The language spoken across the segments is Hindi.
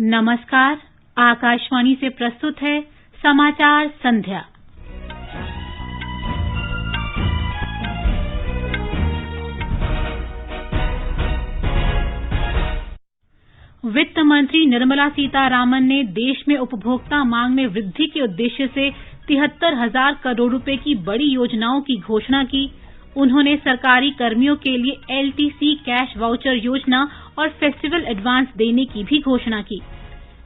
नमस्कार। आकाशवाणी से प्रस्तुत है समाचार संध्या। वित्त मंत्री निर्मला सीतारामन ने देश में उपभोक्ता मांग में वृद्धि के उद्देश्य से 73,000 करोड़ रुपए की बड़ी योजनाओं की घोषणा की। उन्होंने सरकारी कर्मियों के लिए एलटीसी कैश वाउचर योजना और फेस्टिवल एडवांस देने की भी घोषणा की।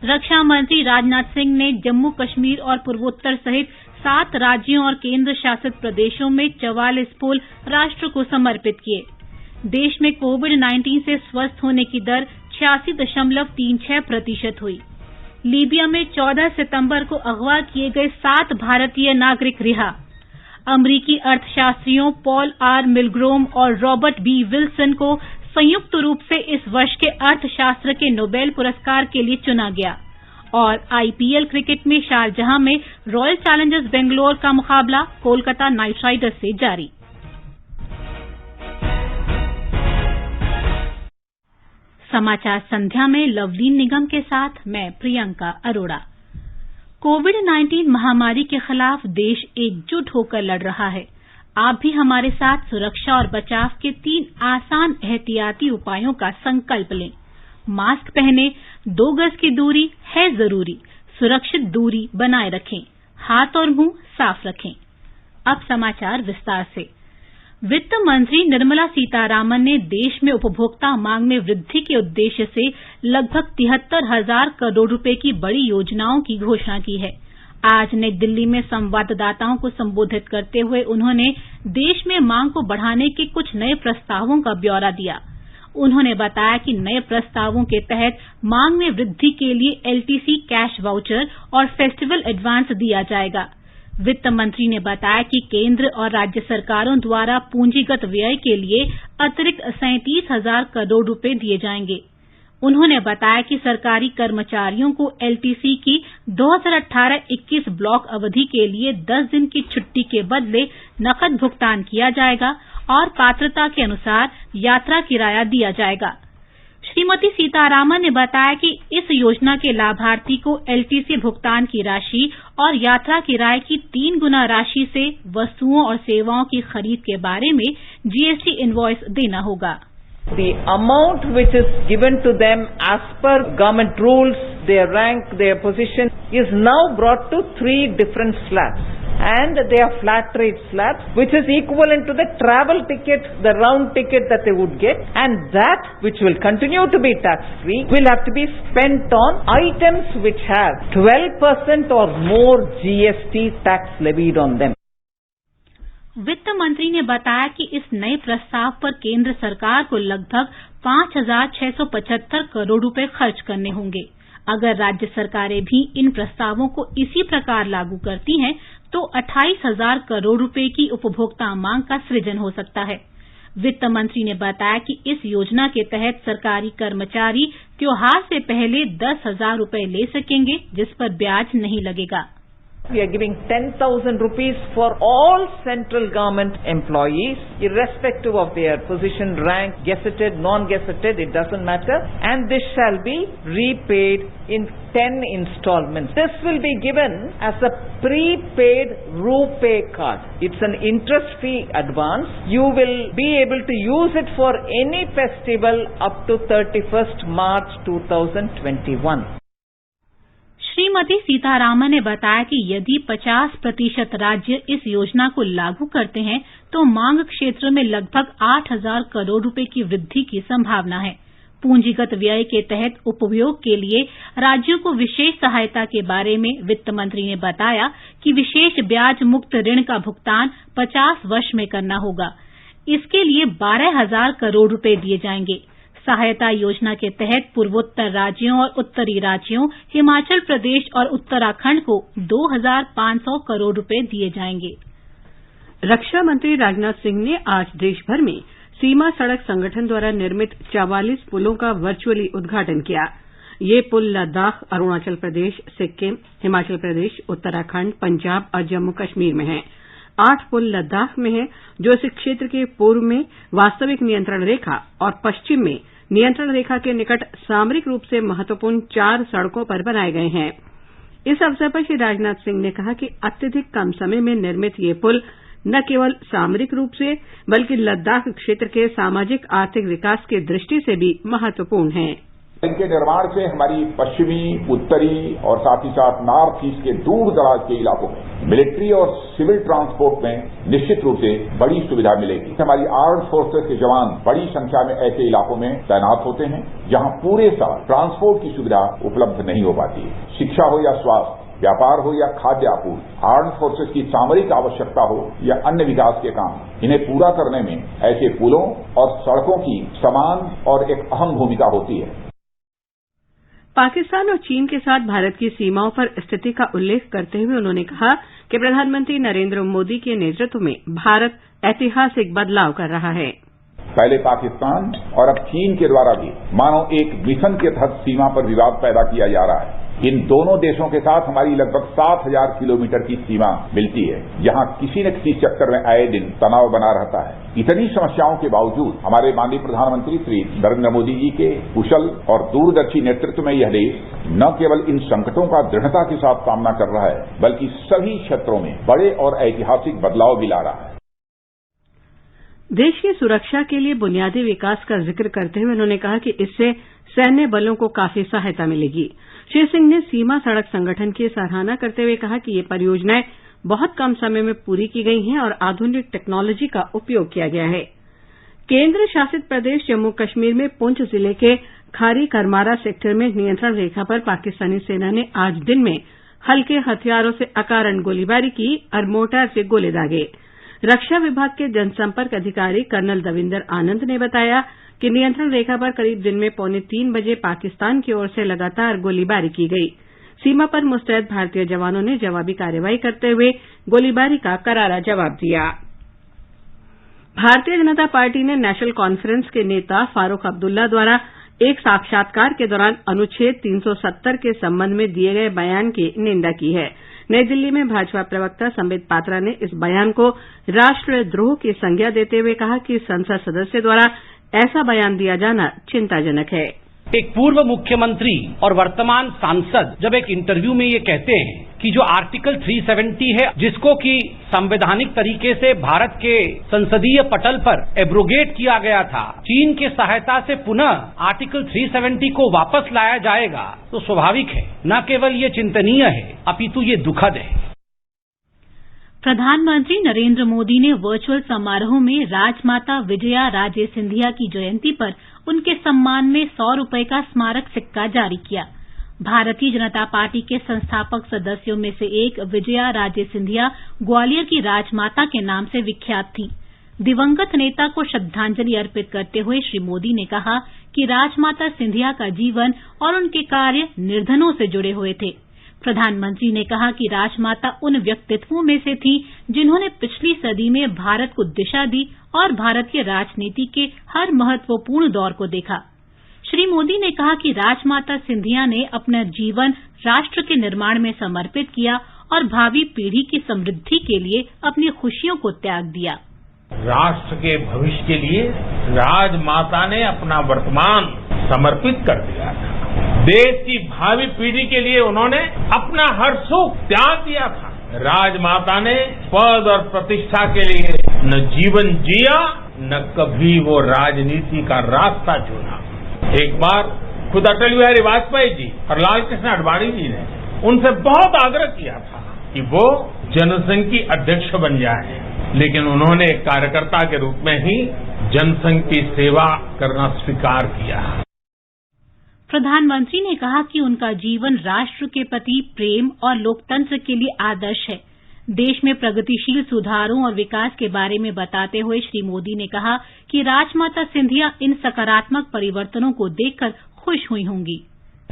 रक्षा मंत्री राजनाथ सिंह ने जम्मू कश्मीर और पूर्वोत्तर सहित 7 राज्यों और केंद्र शासित प्रदेशों में 44 पुल राष्ट्र को समर्पित किए। देश में कोविड-19 से स्वस्थ होने की दर 86.36% हुई। लीबिया में 14 सितंबर को अगवा किए गए 7 भारतीय नागरिक रिहा। अमरीकी अर्थशास्त्रियों पॉल आर मिलग्रोम और रॉबर्ट बी विल्सन को संयुक्त रूप से इस वर्ष के अर्थशास्त्र के नोबेल पुरस्कार के लिए चुना गया। और आईपीएल क्रिकेट में शारजाह में रॉयल चैलेंजर्स बेंगलोर का मुकाबला कोलकाता नाइट राइडर्स से जारी। समाचार संध्या में लवलीन निगम के साथ मैं प्रियंका अरोड़ा। कोविड-19 महामारी के खिलाफ देश एकजुट होकर लड़ रहा है। आप भी हमारे साथ सुरक्षा और बचाव के 3 आसान एहतियाती उपायों का संकल्प लें। मास्क पहनें, 2 गज की दूरी है जरूरी, सुरक्षित दूरी बनाए रखें, हाथ और मुंह साफ रखें। अब समाचार विस्तार से। वित्त मंत्री निर्मला सीतारामन ने देश में उपभोक्ता मांग में वृद्धि के उद्देश्य से लगभग 73,000 करोड़ रुपए की बड़ी योजनाओं की घोषणा की है। आज नई दिल्ली में संवाददाताओं को संबोधित करते हुए उन्होंने देश में मांग को बढ़ाने के कुछ नए प्रस्तावों का ब्यौरा दिया। उन्होंने बताया कि नए प्रस्तावों के तहत मांग में वृद्धि के लिए एलटीसी कैश वाउचर और फेस्टिवल एडवांस दिया जाएगा। वित्त मंत्री ने बताया कि केंद्र और राज्य सरकारों द्वारा पूंजीगत व्यय के लिए अतिरिक्त 37,000 करोड़ रुपए दिए जाएंगे। उन्होंने बताया कि सरकारी कर्मचारियों को एलटीसी की 2018-21 ब्लॉक अवधि के लिए 10 दिन की छुट्टी के बदले नकद भुगतान किया जाएगा और पात्रता के अनुसार यात्रा किराया दिया जाएगा। श्रीमती सीतारामन ने बताया कि इस योजना के लाभार्थी को एलटीसी भुगतान की राशि और यात्रा किराए की 3 गुना राशि से वस्तुओं और सेवाओं की खरीद के बारे में जीएसटी इनवॉइस देना होगा। The amount which is given to them as per government rules, their rank, their position is now brought to 3 different slabs. And they are flat rate slabs, which is equivalent to the travel ticket, the round ticket that they would get, and that which will continue to be tax free will have to be spent on items which have 12% or more GST tax levied on them. वित्त मंत्री ने बताया कि इस नए प्रस्ताव पर केंद्र सरकार को लगभग 5,675 करोड़ रुपए खर्च करने होंगे। अगर राज्य सरकारें भी इन प्रस्तावों को इसी प्रकार लागू करती हैं तो 28,000 करोड़ रुपए की उपभोक्ता मांग का सृजन हो सकता है। वित्त मंत्री ने बताया कि इस योजना के तहत सरकारी कर्मचारी त्योहार से पहले 10,000 रुपए ले सकेंगे, जिस पर ब्याज नहीं लगेगा। We are giving 10,000 rupees for all central government employees, irrespective of their position, rank, gazetted, non-gazetted, it doesn't matter. And this shall be repaid in 10 installments. This will be given as a prepaid RuPay card. It's an interest-free advance. You will be able to use it for any festival up to 31st March 2021. Shrimati Sitharaman ने बताया कि यदि 50% राज्य इस योजना को लागू करते हैं तो मांग क्षेत्र में लगभग 8,000 करोड़ रुपए की वृद्धि की संभावना है। पूंजीगत व्यय के तहत उपयोग के लिए राज्यों को विशेष सहायता के बारे में वित्त मंत्री ने बताया कि विशेष ब्याज मुक्त ऋण का भुगतान 50 वर्ष में करना होगा। इसके लिए 12,000 करोड़ रुपए दिए जाएंगे। सहायता योजना के तहत पूर्वोत्तर राज्यों और उत्तरी राज्यों हिमाचल प्रदेश और उत्तराखंड को 2,500 करोड़ रुपए दिए जाएंगे। रक्षा मंत्री राजनाथ सिंह ने आज देश भर में सीमा सड़क संगठन द्वारा निर्मित 44 पुलों का वर्चुअली उद्घाटन किया। ये पुल लद्दाख, अरुणाचल प्रदेश, सिक्किम, हिमाचल प्रदेश, उत्तराखंड, पंजाब और जम्मू कश्मीर में हैं। 8 पुल लद्दाख में हैं, जो इस क्षेत्र के पूर्व में वास्तविक नियंत्रण रेखा और पश्चिम में नियंत्रण रेखा के निकट सामरिक रूप से महत्वपूर्ण 4 सड़कों पर बनाए गए हैं। इस अवसर पर श्री राजनाथ सिंह ने कहा कि अत्यधिक कम समय में निर्मित ये पुल न केवल सामरिक रूप से बल्कि लद्दाख क्षेत्र के सामाजिक आर्थिक विकास की दृष्टि से भी महत्वपूर्ण हैं। इनके निर्माण से हमारी पश्चिमी, उत्तरी और साथ ही साथ नॉर्थ ईस्ट के दूर दराज के इलाकों में मिलिट्री और सिविल ट्रांसपोर्ट में निश्चित रूप से बड़ी सुविधा मिलेगी। हमारी आर्म्ड फोर्सेस के जवान बड़ी संख्या में ऐसे इलाकों में तैनात होते हैं जहां पूरे साल ट्रांसपोर्ट की सुविधा उपलब्ध नहीं हो पाती। शिक्षा हो या स्वास्थ्य, व्यापार हो या खाद्य आपूर्ति, आर्म्ड फोर्सेस की सामरिक आवश्यकता हो या अन्य विकास के काम, इन्हें पूरा करने में ऐसे पुलों और सड़कों की समान और एक अहम भूमिका होती है। पाकिस्तान और चीन के साथ भारत की सीमाओं पर स्थिति का उल्लेख करते हुए उन्होंने कहा कि प्रधानमंत्री नरेंद्र मोदी के नेतृत्व में भारत ऐतिहासिक बदलाव कर रहा है। पहले पाकिस्तान और अब चीन के द्वारा भी मानो एक मिशन के तहत सीमा पर विवाद पैदा किया जा रहा है। इन दोनों देशों के साथ हमारी लगभग 7,000 किलोमीटर की सीमा मिलती है, जहां किसी न किसी चक्कर में आए दिन तनाव बना रहता है। इतनी समस्याओं के बावजूद हमारे माननीय प्रधानमंत्री श्री नरेंद्र मोदी जी के कुशल और दूरदर्शी नेतृत्व में यह देश न केवल इन संकटों का दृढ़ता के साथ सामना कर रहा है, बल्कि सभी क्षेत्रों में बड़े और ऐतिहासिक बदलाव भी ला रहा है। देश की सुरक्षा के लिए बुनियादी विकास का जिक्र करते हुए उन्होंने कहा कि इससे सैन्य बलों को काफी सहायता मिलेगी। श्री सिंह ने सीमा सड़क संगठन की सराहना करते हुए कहा कि ये परियोजनाएं बहुत कम समय में पूरी की गई हैं और आधुनिक टेक्नोलॉजी का उपयोग किया गया है। केंद्र शासित प्रदेश जम्मू कश्मीर में पुंछ जिले के खारी करमारा सेक्टर में नियंत्रण रेखा पर पाकिस्तानी सेना ने आज दिन में हल्के हथियारों से अकारण गोलीबारी की और मोर्टार से गोले दागे। रक्षा विभाग के जनसंपर्क अधिकारी कर्नल दविंदर आनंद ने बताया कि नियंत्रण रेखा पर करीब दिन में 2:45 बजे पाकिस्तान की ओर से लगातार गोलीबारी की गई। सीमा पर मुस्तैद भारतीय जवानों ने जवाबी कार्रवाई करते हुए गोलीबारी का करारा जवाब दिया। भारतीय जनता पार्टी ने नेशनल कॉन्फ्रेंस के नेता फारूक अब्दुल्ला द्वारा एक साक्षात्कार के दौरान अनुच्छेद 370 के संबंध में दिए गए बयान की निंदा की है। नई दिल्ली में भाजपा प्रवक्ता संबित पात्रा ने इस बयान को राष्ट्रद्रोह की संज्ञा देते हुए कहा कि संसद सदस्य द्वारा ऐसा बयान दिया जाना चिंताजनक है। एक पूर्व मुख्यमंत्री और वर्तमान सांसद जब एक इंटरव्यू में ये कहते हैं कि जो आर्टिकल 370 है, जिसको कि संवैधानिक तरीके से भारत के संसदीय पटल पर एब्रोगेट किया गया था, चीन की सहायता से पुनः आर्टिकल 370 को वापस लाया जाएगा, तो स्वाभाविक है, न केवल ये चिंतनीय है अपितु ये दुखद है। प्रधानमंत्री नरेंद्र मोदी ने वर्चुअल समारोह में राजमाता विजया राजे सिंधिया की जयंती पर उनके सम्मान में 100 रुपए का स्मारक सिक्का जारी किया। भारतीय जनता पार्टी के संस्थापक सदस्यों में से एक विजया राजे सिंधिया ग्वालियर की राजमाता के नाम से विख्यात थी। दिवंगत नेता को श्रद्धांजलि अर्पित करते हुए श्री मोदी ने कहा कि राजमाता सिंधिया का जीवन और उनके कार्य निर्धनों से जुड़े हुए थे। प्रधानमंत्री ने कहा कि राजमाता उन व्यक्तित्वों में से थी जिन्होंने पिछली सदी में भारत को दिशा दी और भारतीय राजनीति के हर महत्वपूर्ण दौर को देखा। श्री मोदी ने कहा कि राजमाता सिंधिया ने अपना जीवन राष्ट्र के निर्माण में समर्पित किया और भावी पीढ़ी की समृद्धि के लिए अपनी खुशियों को त्याग दिया। राष्ट्र के भविष्य के लिए राजमाता ने अपना वर्तमान समर्पित कर दिया था। देश की भावी पीढ़ी के लिए उन्होंने अपना हर सुख त्याग दिया था। राजमाता ने पद और प्रतिष्ठा के लिए न जीवन जिया, न कभी वो राजनीति का रास्ता चुना। एक बार खुद अटल बिहारी वाजपेयी जी और लाल कृष्ण आडवाणी जी ने उनसे बहुत आग्रह किया था कि वो जनसंघ की अध्यक्ष बन जाए, लेकिन उन्होंने एक कार्यकर्ता के रूप में ही जनसंघ की सेवा करना स्वीकार किया। प्रधानमंत्री ने कहा कि उनका जीवन राष्ट्र के प्रति प्रेम और लोकतंत्र के लिए आदर्श है। देश में प्रगतिशील सुधारों और विकास के बारे में बताते हुए श्री मोदी ने कहा कि राजमाता सिंधिया इन सकारात्मक परिवर्तनों को देखकर खुश हुई होंगी।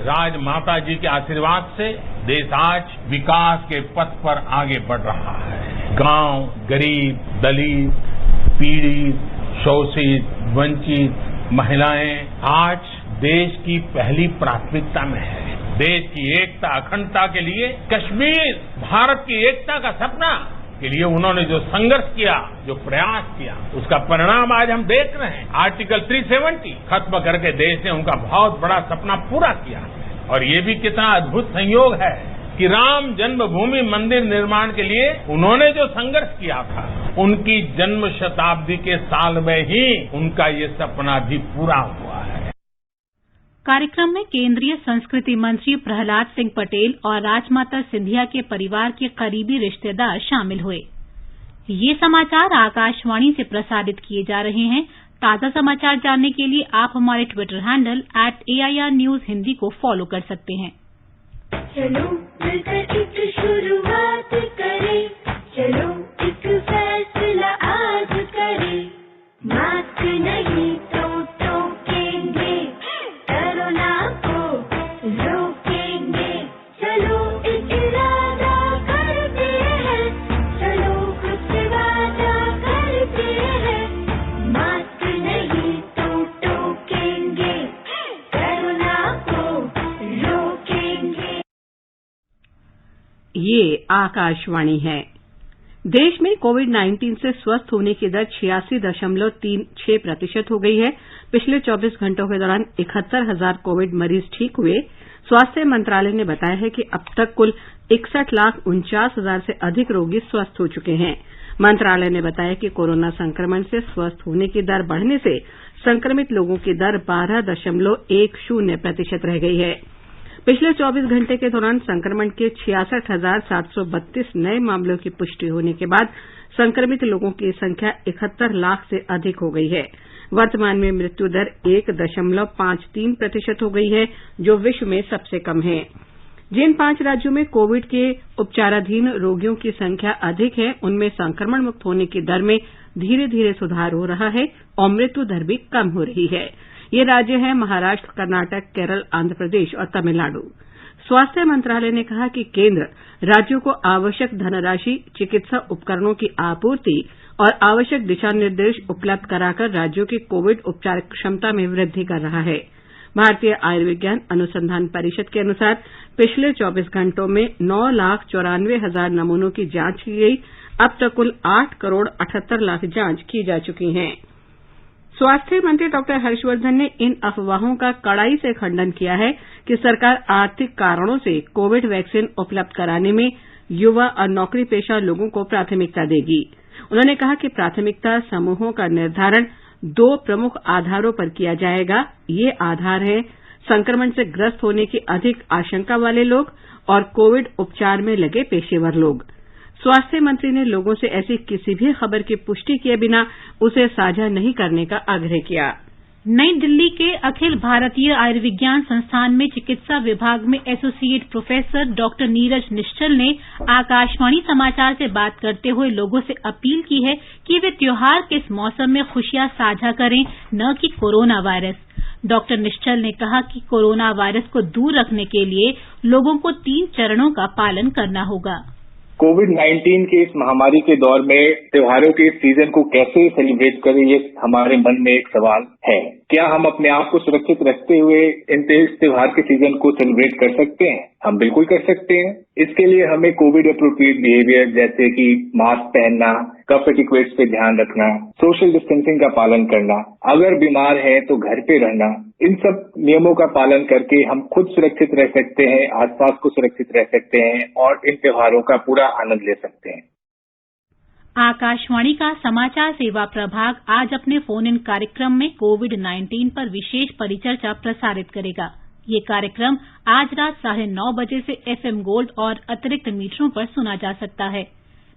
राजमाता जी के आशीर्वाद से देश आज विकास के पथ पर आगे बढ़ रहा है। गांव, गरीब, दलित, पीड़ित, शोषित, वंचित महिलाएं आज देश की पहली प्राथमिकता में है। देश की एकता, अखंडता के लिए कश्मीर भारत की एकता का सपना इसके लिए उन्होंने जो संघर्ष किया, जो प्रयास किया, उसका परिणाम आज हम देख रहे हैं। आर्टिकल 370 खत्म करके देश ने उनका बहुत बड़ा सपना पूरा किया है। और ये भी कितना अद्भुत संयोग है कि राम जन्मभूमि मंदिर निर्माण के लिए उन्होंने जो संघर्ष किया था, उनकी जन्म शताब्दी के साल में ही उनका ये सपना भी पूरा हुआ है। कार्यक्रम में केंद्रीय संस्कृति मंत्री प्रहलाद सिंह पटेल और राजमाता सिंधिया के परिवार के करीबी रिश्तेदार शामिल हुए। ये समाचार आकाशवाणी से प्रसारित किए जा रहे हैं। ताजा समाचार जानने के लिए आप हमारे Twitter handle @AIR News Hindi को फॉलो कर सकते हैं। चलो मिलकर एक शुरुआत करें, चलो एक फैसला आज करें, मास्क नहीं तो टोकेंगे, कोरोना को रोकेंगे, चलो एक इरादा करते हैं, चलो खुद से वादा करते हैं, मास्क नहीं तो टोकेंगे, कोरोना को रोकेंगे। ये आकाशवाणी है। देश में कोविड-19 से स्वस्थ होने की दर 86.36% हो गई है। पिछले 24 घंटों के दौरान 71,000 कोविड मरीज ठीक हुए। स्वास्थ्य मंत्रालय ने बताया है कि अब तक कुल 61,49,000 से अधिक रोगी स्वस्थ हो चुके हैं। मंत्रालय ने बताया कि कोरोना संक्रमण से स्वस्थ होने की दर बढ़ने से संक्रमित लोगों की दर 12.10% रह गई है। पिछले 24 घंटे के दौरान संक्रमण के 66,732 नए मामलों की पुष्टि होने के बाद संक्रमित लोगों की संख्या 71 लाख से अधिक हो गई है। वर्तमान में मृत्यु दर 1.53% हो गई है, जो विश्व में सबसे कम है। जिन 5 राज्यों में कोविड के उपचाराधीन रोगियों की संख्या अधिक है, उनमें संक्रमण मुक्त होने की दर में धीरे धीरे सुधार हो रहा है और मृत्यु दर भी कम हो रही है। ये राज्य हैं महाराष्ट्र, कर्नाटक, केरल, आंध्र प्रदेश और तमिलनाडु। स्वास्थ्य मंत्रालय ने कहा कि केंद्र राज्यों को आवश्यक धनराशि, चिकित्सा उपकरणों की आपूर्ति और आवश्यक दिशा निर्देश उपलब्ध कराकर राज्यों की कोविड उपचार क्षमता में वृद्धि कर रहा है। भारतीय आयुर्विज्ञान अनुसंधान परिषद के अनुसार पिछले 24 घंटों में 9,94,000 नमूनों की जांच की गई। अब तक कुल 8,78,00,000 जांच की जा चुकी हैं। स्वास्थ्य मंत्री डॉक्टर हर्षवर्धन ने इन अफवाहों का कड़ाई से खंडन किया है कि सरकार आर्थिक कारणों से कोविड वैक्सीन उपलब्ध कराने में युवा और नौकरीपेशा लोगों को प्राथमिकता देगी। उन्होंने कहा कि प्राथमिकता समूहों का निर्धारण 2 प्रमुख आधारों पर किया जाएगा। ये आधार हैं संक्रमण से ग्रस्त होने की अधिक आशंका वाले लोग और कोविड उपचार में लगे पेशेवर लोग। स्वास्थ्य मंत्री ने लोगों से ऐसी किसी भी खबर की पुष्टि किए बिना उसे साझा नहीं करने का आग्रह किया। नई दिल्ली के अखिल भारतीय आयुर्विज्ञान संस्थान में चिकित्सा विभाग में एसोसिएट प्रोफेसर डॉक्टर नीरज निश्चल ने आकाशवाणी समाचार से बात करते हुए लोगों से अपील की है कि वे त्योहार के इस मौसम में खुशियां साझा करें, न कि कोरोना वायरस। डॉक्टर निश्चल ने कहा कि कोरोना वायरस को दूर रखने के लिए लोगों को 3 चरणों का पालन करना होगा। कोविड-19 के इस महामारी के दौर में त्योहारों के इस सीजन को कैसे सेलिब्रेट करें, ये हमारे मन में एक सवाल है। क्या हम अपने आप को सुरक्षित रखते हुए इस त्योहार के सीजन को सेलिब्रेट कर सकते हैं? हम बिल्कुल कर सकते हैं। इसके लिए हमें कोविड अप्रोप्रिएट बिहेवियर जैसे कि मास्क पहनना, कफ एटिक्वेट्स पे ध्यान रखना, सोशल डिस्टेंसिंग का पालन करना, अगर बीमार है तो घर पे रहना, इन सब नियमों का पालन करके हम खुद सुरक्षित रह सकते हैं, आसपास को सुरक्षित रह सकते हैं और इन त्योहारों का पूरा आनंद ले सकते हैं। आकाशवाणी का समाचार सेवा प्रभाग आज अपने फोन इन कार्यक्रम में कोविड-19 पर विशेष परिचर्चा प्रसारित करेगा। ये कार्यक्रम आज रात 9:30 बजे से FM गोल्ड और अतिरिक्त मीटरों पर सुना जा सकता है।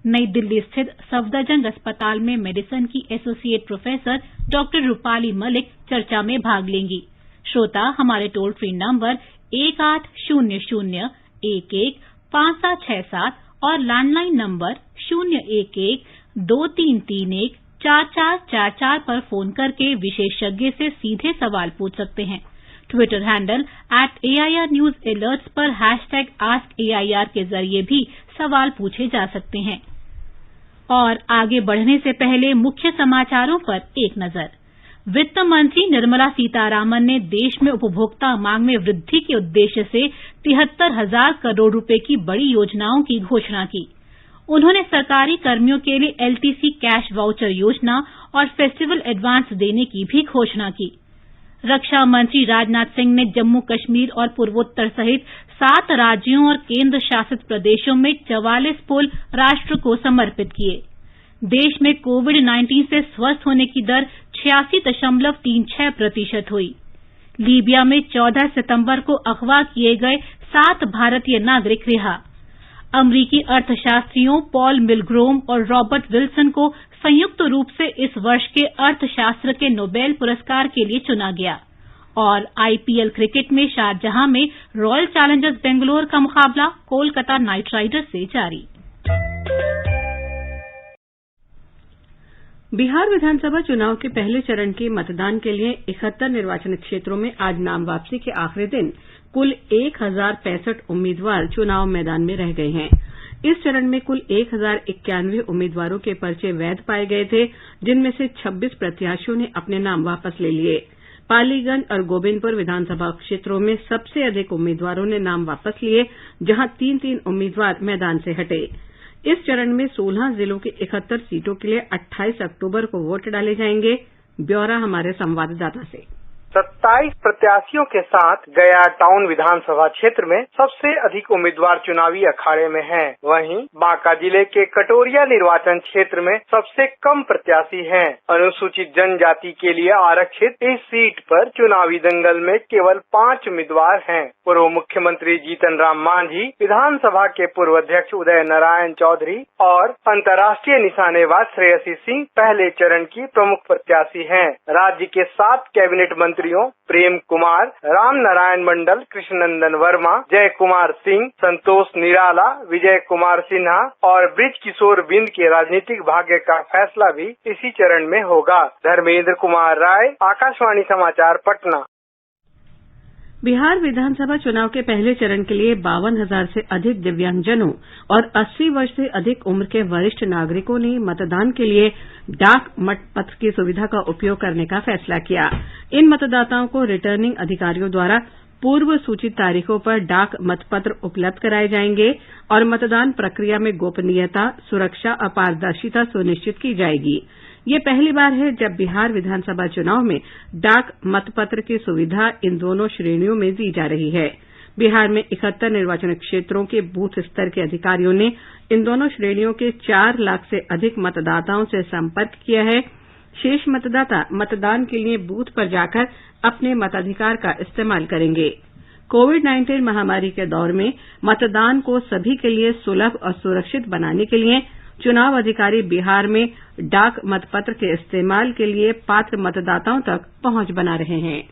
नई दिल्ली स्थित सफदरजंग अस्पताल में मेडिसिन की associate professor doctor Rupali Malik चर्चा में भाग लेंगी। श्रोता हमारे टोल फ्री नंबर 1800-11-5767 और लैंडलाइन नंबर 011-2331-4444 पर फोन करके विशेषज्ञ से सीधे सवाल पूछ सकते हैं। Twitter handle @AIR News Alerts पर #AskAIR के जरिए भी सवाल पूछे जा सकते हैं। और आगे बढ़ने से पहले मुख्य समाचारों पर एक नजर। वित्त मंत्री निर्मला सीतारामन ने देश में उपभोक्ता मांग में वृद्धि के उद्देश्य से 73,000 करोड़ रुपए की बड़ी योजनाओं की घोषणा की। उन्होंने सरकारी कर्मियों के लिए एलटीसी कैश वाउचर योजना और फेस्टिवल एडवांस देने की भी घोषणा की। रक्षा मंत्री राजनाथ सिंह ने जम्मू कश्मीर और पूर्वोत्तर सहित 7 राज्यों और केंद्र शासित प्रदेशों में 44 पुल राष्ट्र को समर्पित किए। देश में कोविड-19 से स्वस्थ होने की दर 86.36% हुई। लीबिया में 14 सितंबर को अगवा किए गए 7 भारतीय नागरिक रिहा। अमरीकी अर्थशास्त्रियों पॉल मिलग्रोम और रॉबर्ट विल्सन को संयुक्त रूप से इस वर्ष के अर्थशास्त्र के नोबेल पुरस्कार के लिए चुना गया। और आईपीएल क्रिकेट में शारजाह में रॉयल चैलेंजर्स बेंगलुरु का मुकाबला कोलकाता नाइट राइडर्स से जारी। बिहार विधानसभा चुनाव के पहले चरण के मतदान के लिए 71 निर्वाचन क्षेत्रों में आज नाम वापसी के आखिरी दिन कुल 1065 उम्मीदवार चुनाव मैदान में रह गए हैं। इस चरण में कुल 1091 उम्मीदवारों के पर्चे वैध पाए गए थे, जिनमें से 26 प्रत्याशियों ने अपने नाम वापस ले लिए। पालीगंज और गोविंदपुर विधानसभा क्षेत्रों में सबसे अधिक उम्मीदवारों ने नाम वापस लिए, जहां 3-3 उम्मीदवार मैदान से हटे। इस चरण में 16 जिलों की 71 सीटों के लिए 28 अक्टूबर को वोट डाले जाएंगे। ब्यौरा हमारे संवाददाता से। 27 प्रत्याशियों के साथ गया टाउन विधानसभा क्षेत्र में सबसे अधिक उम्मीदवार चुनावी अखाड़े में हैं। वहीं बांका जिले के कटोरिया निर्वाचन क्षेत्र में सबसे कम प्रत्याशी हैं। अनुसूचित जनजाति के लिए आरक्षित इस सीट पर चुनावी दंगल में केवल 5 उम्मीदवार हैं। पूर्व मुख्यमंत्री जीतन राम मांझी, विधानसभा के पूर्व अध्यक्ष उदय नारायण चौधरी और अंतर्राष्ट्रीय निशानेबाज श्रेयसी सिंह पहले चरण की प्रमुख प्रत्याशी हैं। राज्य के 7 कैबिनेट मंत्री प्रेम कुमार, राम नारायण मंडल, कृष्णनंदन वर्मा, जय कुमार सिंह, संतोष निराला, विजय कुमार सिन्हा और ब्रिज किशोर बिंद के राजनीतिक भाग्य का फैसला भी इसी चरण में होगा। धर्मेंद्र कुमार राय, आकाशवाणी समाचार, पटना। बिहार विधानसभा चुनाव के पहले चरण के लिए 52,000 से अधिक दिव्यांगजनों और 80 वर्ष से अधिक उम्र के वरिष्ठ नागरिकों ने मतदान के लिए डाक मतपत्र की सुविधा का उपयोग करने का फैसला किया। इन मतदाताओं को रिटर्निंग अधिकारियों द्वारा पूर्व सूचित तारीखों पर डाक मतपत्र उपलब्ध कराए जाएंगे और मतदान प्रक्रिया में गोपनीयता, सुरक्षा और पारदर्शिता सुनिश्चित की जाएगी। ये पहली बार है जब बिहार विधानसभा चुनाव में डाक मतपत्र की सुविधा इन दोनों श्रेणियों में दी जा रही है। बिहार में 71 निर्वाचन क्षेत्रों के बूथ स्तर के अधिकारियों ने इन दोनों श्रेणियों के 4 लाख से अधिक मतदाताओं से संपर्क किया है। शेष मतदाता मतदान के लिए बूथ पर जाकर अपने मताधिकार का इस्तेमाल करेंगे। कोविड-19 महामारी के दौर में मतदान को सभी के लिए सुलभ और सुरक्षित बनाने के लिए चुनाव अधिकारी बिहार में डाक मतपत्र के इस्तेमाल के लिए पात्र मतदाताओं तक पहुंच बना रहे हैं।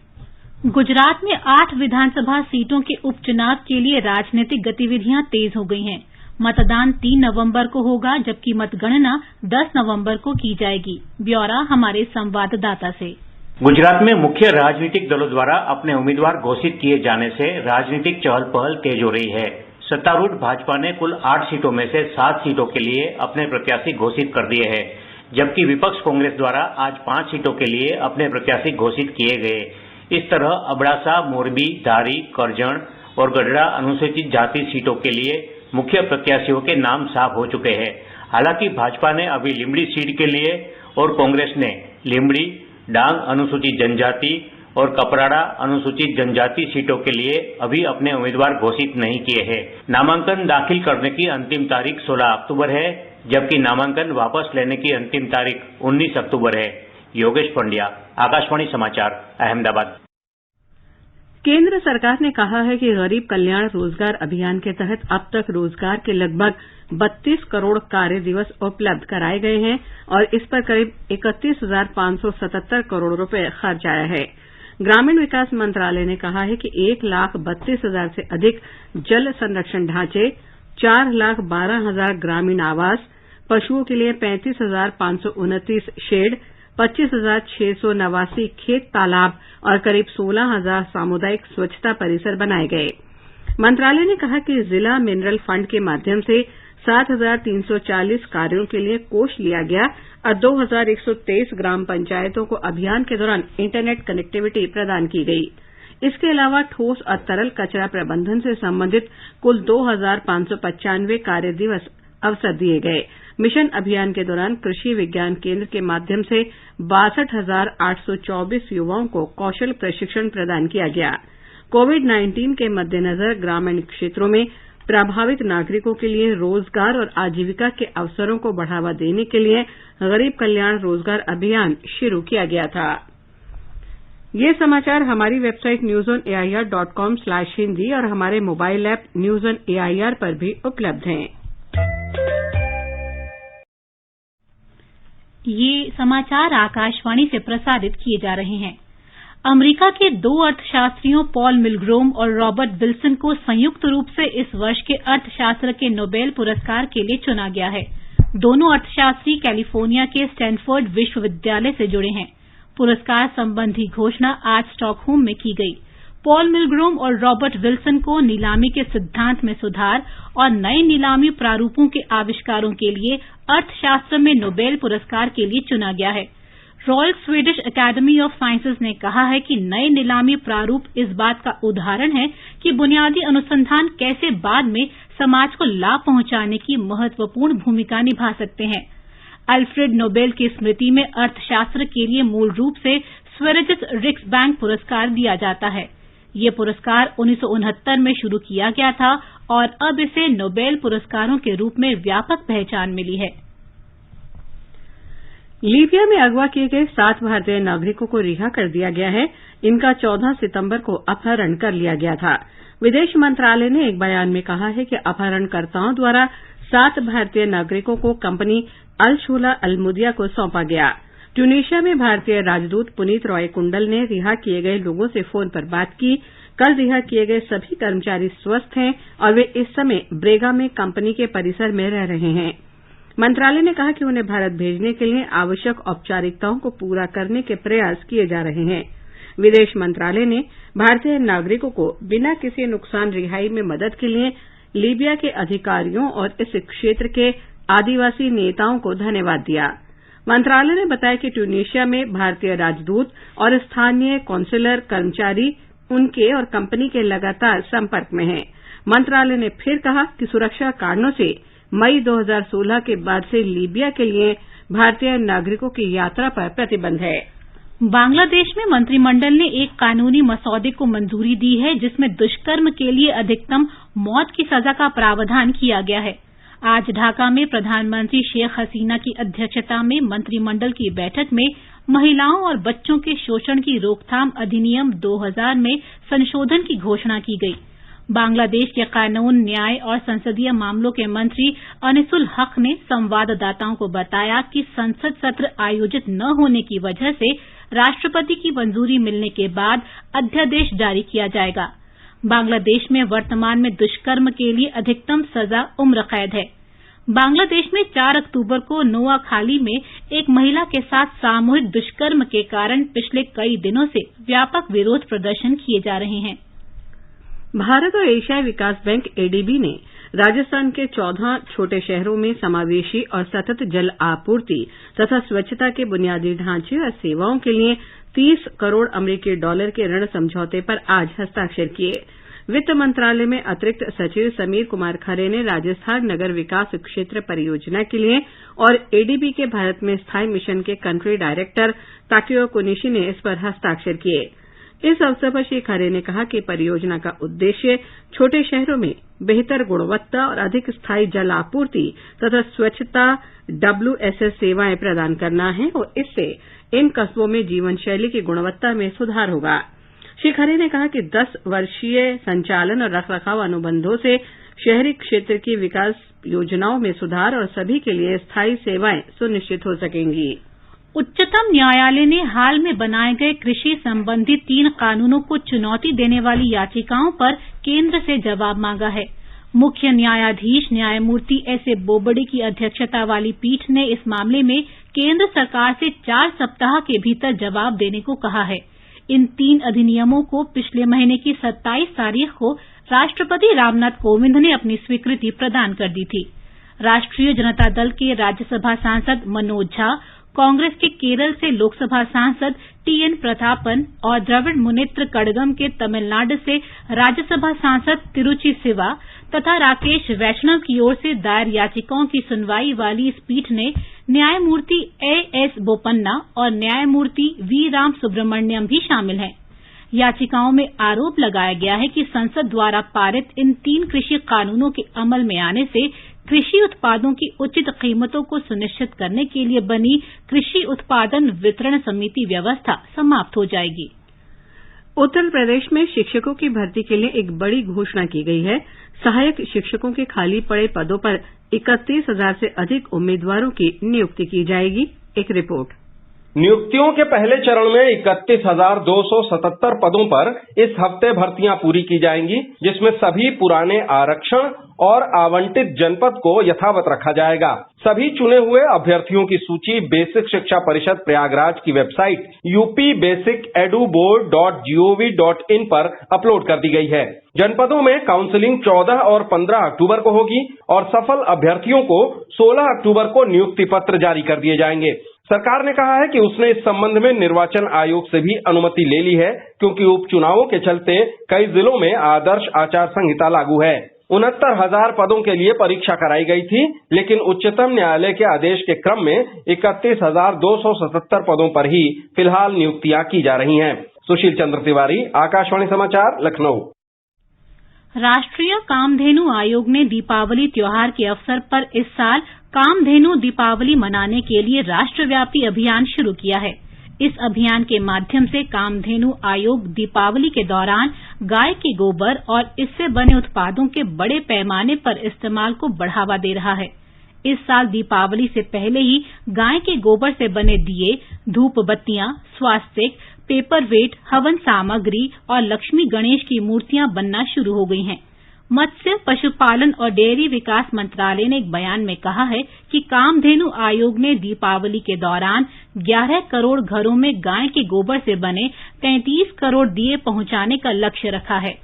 गुजरात में 8 विधानसभा सीटों के उपचुनाव के लिए राजनीतिक गतिविधियां तेज हो गई हैं। मतदान 3 नवंबर को होगा, जबकि मतगणना 10 नवंबर को की जाएगी। ब्यौरा हमारे संवाददाता से। गुजरात में मुख्य राजनीतिक दलों द्वारा अपने उम्मीदवार घोषित किए जाने से राजनीतिक चहल पहल तेज हो रही है। सत्तारूढ़ भाजपा ने कुल 8 सीटों में से 7 सीटों के लिए अपने प्रत्याशी घोषित कर दिए हैं, जबकि विपक्ष कांग्रेस द्वारा आज 5 सीटों के लिए अपने प्रत्याशी घोषित किए गए। इस तरह अबडासा, मोरबी, धारी, करजण और गढ़ड़ा अनुसूचित जाति सीटों के लिए मुख्य प्रत्याशियों के नाम साफ हो चुके हैं। हालांकि भाजपा ने अभी लिमड़ी सीट के लिए और कांग्रेस ने लिमड़ी, डांग अनुसूचित जनजाति और कपराड़ा अनुसूचित जनजाति सीटों के लिए अभी अपने उम्मीदवार घोषित नहीं किए हैं। नामांकन दाखिल करने की अंतिम तारीख 16 अक्टूबर है, जबकि नामांकन वापस लेने की अंतिम तारीख 19 अक्टूबर है। योगेश पंड्या, आकाशवाणी समाचार, अहमदाबाद। केंद्र सरकार ने कहा है कि गरीब कल्याण रोजगार अभियान के तहत अब तक रोजगार के लगभग 32 करोड़ कार्य दिवस उपलब्ध कराए गए हैं और इस पर करीब 31,577 करोड़ रुपए खर्च आया है। ग्रामीण विकास मंत्रालय ने कहा है कि 1,32,000 से अधिक जल संरक्षण ढांचे, 4,12,000 ग्रामीण आवास, पशुओं के लिए 35,529 शेड, 25,689 खेत तालाब और करीब 16,000 सामुदायिक स्वच्छता परिसर बनाए गए। मंत्रालय ने कहा कि जिला मिनरल फंड के माध्यम से 7,340 कार्यों के लिए कोष लिया गया और 2,123 ग्राम पंचायतों को अभियान के दौरान इंटरनेट कनेक्टिविटी प्रदान की गई। इसके अलावा ठोस और तरल कचरा प्रबंधन से संबंधित कुल 2,595 कार्य दिवस अवसर दिए गए। मिशन अभियान के दौरान कृषि विज्ञान केंद्र के माध्यम से 62,824 युवाओं को कौशल प्रशिक्षण प्रदान किया गया। कोविड-19 के मद्देनजर ग्रामीण क्षेत्रों में प्रभावित नागरिकों के लिए रोजगार और आजीविका के अवसरों को बढ़ावा देने के लिए गरीब कल्याण रोजगार अभियान शुरू किया गया था। ये समाचार हमारी वेबसाइट newsonair.com/hindi और हमारे mobile app news on AIR पर भी उपलब्ध हैं। ये समाचार आकाशवाणी से प्रसारित किए जा रहे हैं। अमेरिका के 2 अर्थशास्त्रियों पॉल मिलग्रोम और रॉबर्ट विल्सन को संयुक्त रूप से इस वर्ष के अर्थशास्त्र के नोबेल पुरस्कार के लिए चुना गया है। दोनों अर्थशास्त्री कैलिफोर्निया के स्टैनफोर्ड विश्वविद्यालय से जुड़े हैं। पुरस्कार संबंधी घोषणा आज स्टॉकहोम में की गई। पॉल मिलग्रोम और रॉबर्ट विल्सन को नीलामी के सिद्धांत में सुधार और नए नीलामी प्रारूपों के आविष्कारों के लिए अर्थशास्त्र में नोबेल पुरस्कार के लिए चुना गया है। Royal Swedish academy of sciences ने कहा है कि नए नीलामी प्रारूप इस बात का उदाहरण है कि बुनियादी अनुसंधान कैसे बाद में समाज को लाभ पहुंचाने की महत्वपूर्ण भूमिका निभा सकते हैं। अल्फ्रेड नोबेल की स्मृति में अर्थशास्त्र के लिए मूल रूप से स्वेरिजेस रिक्सबैंक पुरस्कार दिया जाता है। ये पुरस्कार 1969 में शुरू किया गया था और अब इसे नोबेल पुरस्कारों के रूप में व्यापक पहचान मिली है। लीबिया में अगवा किए गए 7 भारतीय नागरिकों को रिहा कर दिया गया है। इनका 14 सितंबर को अपहरण कर लिया गया था। विदेश मंत्रालय ने एक बयान में कहा है कि अपहरणकर्ताओं द्वारा 7 भारतीय नागरिकों को कंपनी अल शूला अल मुदिया को सौंपा गया। ट्यूनीशिया में भारतीय राजदूत पुनीत रॉय कुंडल ने रिहा किए गए लोगों से फोन पर बात की। कल रिहा किए गए सभी कर्मचारी स्वस्थ हैं और वे इस समय ब्रेगा में कंपनी के परिसर में रह रहे हैं। मंत्रालय ने कहा कि उन्हें भारत भेजने के लिए आवश्यक औपचारिकताओं को पूरा करने के प्रयास किए जा रहे हैं। विदेश मंत्रालय ने भारतीय नागरिकों को बिना किसी नुकसान रिहाई में मदद के लिए लीबिया के अधिकारियों और इस क्षेत्र के आदिवासी नेताओं को धन्यवाद दिया। मंत्रालय ने बताया कि ट्यूनीशिया में भारतीय राजदूत और स्थानीय कौंसलर कर्मचारी उनके और कंपनी के लगातार संपर्क में हैं। मंत्रालय ने फिर कहा कि सुरक्षा कारणों से मई 2016 के बाद से लीबिया के लिए भारतीय नागरिकों की यात्रा पर प्रतिबंध है। बांग्लादेश में मंत्रिमंडल ने एक कानूनी मसौदे को मंजूरी दी है जिसमें दुष्कर्म के लिए अधिकतम मौत की सजा का प्रावधान किया गया है। आज ढाका में प्रधानमंत्री शेख हसीना की अध्यक्षता में मंत्रिमंडल की बैठक में महिलाओं और बच्चों के शोषण की रोकथाम अधिनियम 2000 में संशोधन की घोषणा की गई। बांग्लादेश के कानून, न्याय और संसदीय मामलों के मंत्री अनिसुल हक ने संवाददाताओं को बताया कि संसद सत्र आयोजित न होने की वजह से राष्ट्रपति की मंजूरी मिलने के बाद अध्यादेश जारी किया जाएगा। बांग्लादेश में वर्तमान में दुष्कर्म के लिए अधिकतम सजा उम्र कैद है। बांग्लादेश में 4 अक्टूबर को नोआखाली में एक महिला के साथ सामूहिक दुष्कर्म के कारण पिछले कई दिनों से व्यापक विरोध प्रदर्शन किए जा रहे हैं। भारत और एशियाई विकास बैंक एडीबी ने राजस्थान के 14 छोटे शहरों में समावेशी और सतत जल आपूर्ति तथा स्वच्छता के बुनियादी ढांचे और सेवाओं के लिए 30 करोड़ अमेरिकी डॉलर के ऋण समझौते पर आज हस्ताक्षर किए। वित्त मंत्रालय में अतिरिक्त सचिव समीर कुमार खरे ने राजस्थान नगर विकास क्षेत्र परियोजना के लिए और एडीबी के भारत में स्थायी मिशन के कंट्री डायरेक्टर ताकियो कुनिशी ने इस पर हस्ताक्षर किए। इस अवसर पर श्री खरे ने कहा कि परियोजना का उद्देश्य छोटे शहरों में बेहतर गुणवत्ता और अधिक स्थायी जल आपूर्ति तथा स्वच्छता WSS सेवाएं प्रदान करना है और इससे इन कस्बों में जीवन शैली की गुणवत्ता में सुधार होगा। श्री खरे ने कहा कि 10 वर्षीय संचालन और रखरखाव अनुबंधों से शहरी क्षेत्र की विकास योजनाओं में सुधार और सभी के लिए स्थायी सेवाएं सुनिश्चित हो सकेंगी। उच्चतम न्यायालय ने हाल में बनाए गए कृषि संबंधी 3 कानूनों को चुनौती देने वाली याचिकाओं पर केंद्र से जवाब मांगा है। मुख्य न्यायाधीश न्यायमूर्ति एस.ए. बोबडे की अध्यक्षता वाली पीठ ने इस मामले में केंद्र सरकार से 4 सप्ताह के भीतर जवाब देने को कहा है। इन 3 अधिनियमों को पिछले महीने की 27 तारीख को राष्ट्रपति रामनाथ कोविंद ने अपनी स्वीकृति प्रदान कर दी थी। राष्ट्रीय जनता दल के राज्यसभा सांसद मनोज झा, कांग्रेस के केरल से लोकसभा सांसद टीएन प्रतापन और द्रविड़ मुनेत्र कड़गम के तमिलनाडु से राज्यसभा सांसद तिरुचि सिवा तथा राकेश वैष्णव की ओर से दायर याचिकाओं की सुनवाई वाली इस पीठ ने न्यायमूर्ति A.S. बोपन्ना और न्यायमूर्ति V. राम सुब्रमण्यम भी शामिल हैं। याचिकाओं में आरोप लगाया गया है कि संसद द्वारा पारित इन 3 कृषि कानूनों के अमल में आने से कृषि उत्पादों की उचित कीमतों को सुनिश्चित करने के लिए बनी कृषि उत्पादन वितरण समिति व्यवस्था समाप्त हो जाएगी। उत्तर प्रदेश में शिक्षकों की भर्ती के लिए एक बड़ी घोषणा की गई है। सहायक शिक्षकों के खाली पड़े पदों पर 31,000 से अधिक उम्मीदवारों की नियुक्ति की जाएगी। एक रिपोर्ट। नियुक्तियों के पहले चरण में 31,277 पदों पर इस हफ्ते भर्तियां पूरी की जाएंगी, जिसमें सभी पुराने आरक्षण और आवंटित जनपद को यथावत रखा जाएगा। सभी चुने हुए अभ्यर्थियों की सूची बेसिक शिक्षा परिषद प्रयागराज की वेबसाइट upbasicedu.board.gov.in पर अपलोड कर दी गई है। जनपदों में काउंसलिंग 14 और 15 अक्टूबर को होगी और सफल अभ्यर्थियों को 16 अक्टूबर को नियुक्ति पत्र जारी कर दिए जाएंगे। सरकार ने कहा है कि उसने इस संबंध में निर्वाचन आयोग से भी अनुमति ले ली है, क्योंकि उपचुनावों के चलते कई जिलों में आदर्श आचार संहिता लागू है। 69,000 पदों के लिए परीक्षा कराई गई थी, लेकिन उच्चतम न्यायालय के आदेश के क्रम में 31,277 पदों पर ही फिलहाल नियुक्तियां की जा रही हैं। सुशील चंद्र तिवारी, आकाशवाणी समाचार, लखनऊ। राष्ट्रीय कामधेनु आयोग ने दीपावली त्योहार के अवसर पर इस साल कामधेनु दीपावली मनाने के लिए राष्ट्रव्यापी अभियान शुरू किया है। इस अभियान के माध्यम से कामधेनु आयोग दीपावली के दौरान गाय के गोबर और इससे बने उत्पादों के बड़े पैमाने पर इस्तेमाल को बढ़ावा दे रहा है। इस साल दीपावली से पहले ही गाय के गोबर से बने दिए, धूप बत्तियां, स्वास्तिक, पेपरवेट, हवन सामग्री और लक्ष्मी गणेश की मूर्तियां बनना शुरू हो गई हैं। मत्स्य, पशुपालन और डेयरी विकास मंत्रालय ने एक बयान में कहा है कि कामधेनु आयोग ने दीपावली के दौरान 11 करोड़ घरों में गाय के गोबर से बने 33 करोड़ दिए पहुंचाने का लक्ष्य रखा है।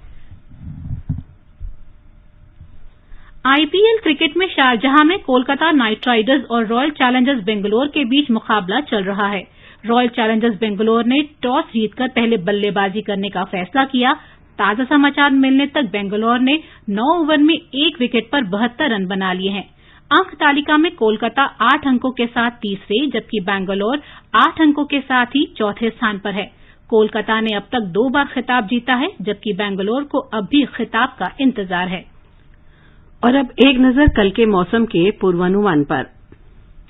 आईपीएल क्रिकेट में शारजाह में कोलकाता नाइट राइडर्स और रॉयल चैलेंजर्स बेंगलोर के बीच मुकाबला चल रहा है। रॉयल चैलेंजर्स बेंगलोर ने टॉस जीतकर पहले बल्लेबाजी करने का फैसला किया। ताजा समाचार मिलने तक बेंगलोर ने 9 ओवर में 1 विकेट पर 72 रन बना लिए हैं। अंक तालिका में कोलकाता 8 अंकों के साथ तीसरे, जबकि बेंगलोर 8 अंकों के साथ ही चौथे स्थान पर है। कोलकाता ने अब तक 2 बार खिताब जीता है, जबकि बेंगलोर को अब भी खिताब का इंतजार है। और अब एक नजर कल के मौसम के पूर्वानुमान पर।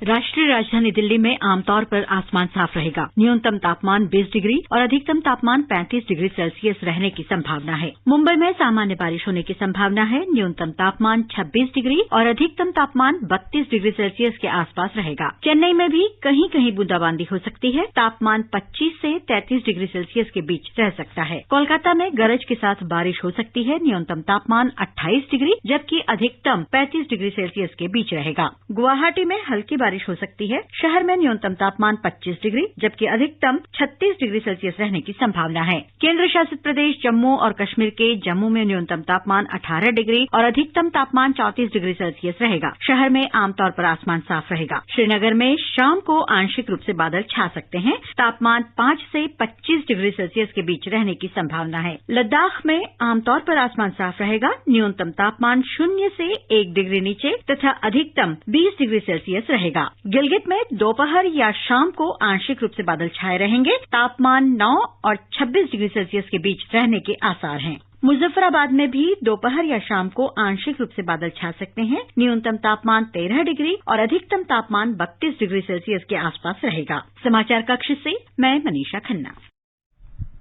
राष्ट्रीय राजधानी दिल्ली में आमतौर पर आसमान साफ रहेगा। न्यूनतम तापमान 20 डिग्री और अधिकतम तापमान 35 डिग्री सेल्सियस रहने की संभावना है। मुंबई में सामान्य बारिश होने की संभावना है। न्यूनतम तापमान 26 डिग्री और अधिकतम तापमान 32 डिग्री सेल्सियस के आसपास रहेगा। चेन्नई में भी कहीं कहीं बूंदाबांदी हो सकती है। तापमान 25 से 33 डिग्री सेल्सियस के बीच रह सकता है। कोलकाता में गरज के साथ बारिश हो सकती है। न्यूनतम तापमान 28 डिग्री जबकि अधिकतम 35 डिग्री सेल्सियस के बीच रहेगा। गुवाहाटी में हल्की बारिश हो सकती है। शहर में न्यूनतम तापमान 25 डिग्री जबकि अधिकतम 36 डिग्री सेल्सियस रहने की संभावना है। केंद्र शासित प्रदेश जम्मू और कश्मीर के जम्मू में न्यूनतम तापमान 18 डिग्री और अधिकतम तापमान 34 डिग्री सेल्सियस रहेगा। शहर में आमतौर पर आसमान साफ रहेगा। श्रीनगर में शाम को आंशिक रूप से बादल छा सकते हैं। तापमान 5 से 25 डिग्री सेल्सियस के बीच रहने की संभावना है। लद्दाख में आमतौर पर आसमान साफ रहेगा। न्यूनतम तापमान 0 से 1 डिग्री नीचे तथा अधिकतम 20 डिग्री सेल्सियस रहेगा। गिलगित में दोपहर या शाम को आंशिक रूप से बादल छाए रहेंगे। तापमान 9 और 26 डिग्री सेल्सियस के बीच रहने के आसार हैं। मुजफ्फराबाद में भी दोपहर या शाम को आंशिक रूप से बादल छा सकते हैं। न्यूनतम तापमान 13 डिग्री और अधिकतम तापमान 32 डिग्री सेल्सियस के आसपास रहेगा। समाचार कक्ष से मैं मनीषा खन्ना।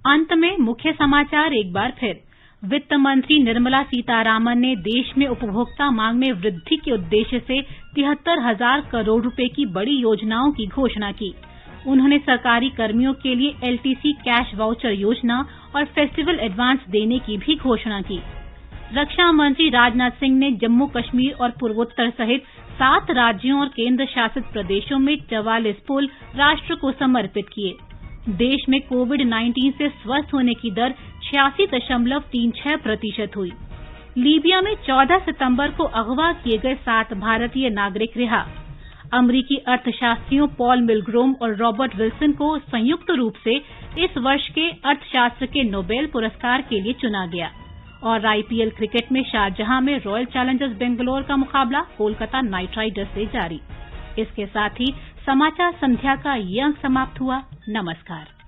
अंत में मुख्य समाचार एक बार फिर। वित्त मंत्री निर्मला सीतारामन ने देश में उपभोक्ता मांग में वृद्धि के उद्देश्य से 73,000 करोड़ रुपए की बड़ी योजनाओं की घोषणा की। उन्होंने सरकारी कर्मियों के लिए एलटीसी कैश वाउचर योजना और फेस्टिवल एडवांस देने की भी घोषणा की। रक्षा मंत्री राजनाथ सिंह ने जम्मू कश्मीर और पूर्वोत्तर सहित 7 राज्यों और केंद्र शासित प्रदेशों में 44 पुल राष्ट्र को समर्पित किए। देश में कोविड-19 से स्वस्थ होने की दर 86.36% हुई। लीबिया में 14 सितंबर को अगवा किए गए 7 भारतीय नागरिक रिहा। अमरीकी अर्थशास्त्रियों पॉल मिलग्रोम और रॉबर्ट विल्सन को संयुक्त रूप से इस वर्ष के अर्थशास्त्र के नोबेल पुरस्कार के लिए चुना गया। और आईपीएल क्रिकेट में शारजहां में रॉयल चैलेंजर्स बेंगलोर का मुकाबला कोलकाता नाइट राइडर्स से जारी। इसके साथ ही समाचार संध्या का ये अंक समाप्त हुआ। नमस्कार।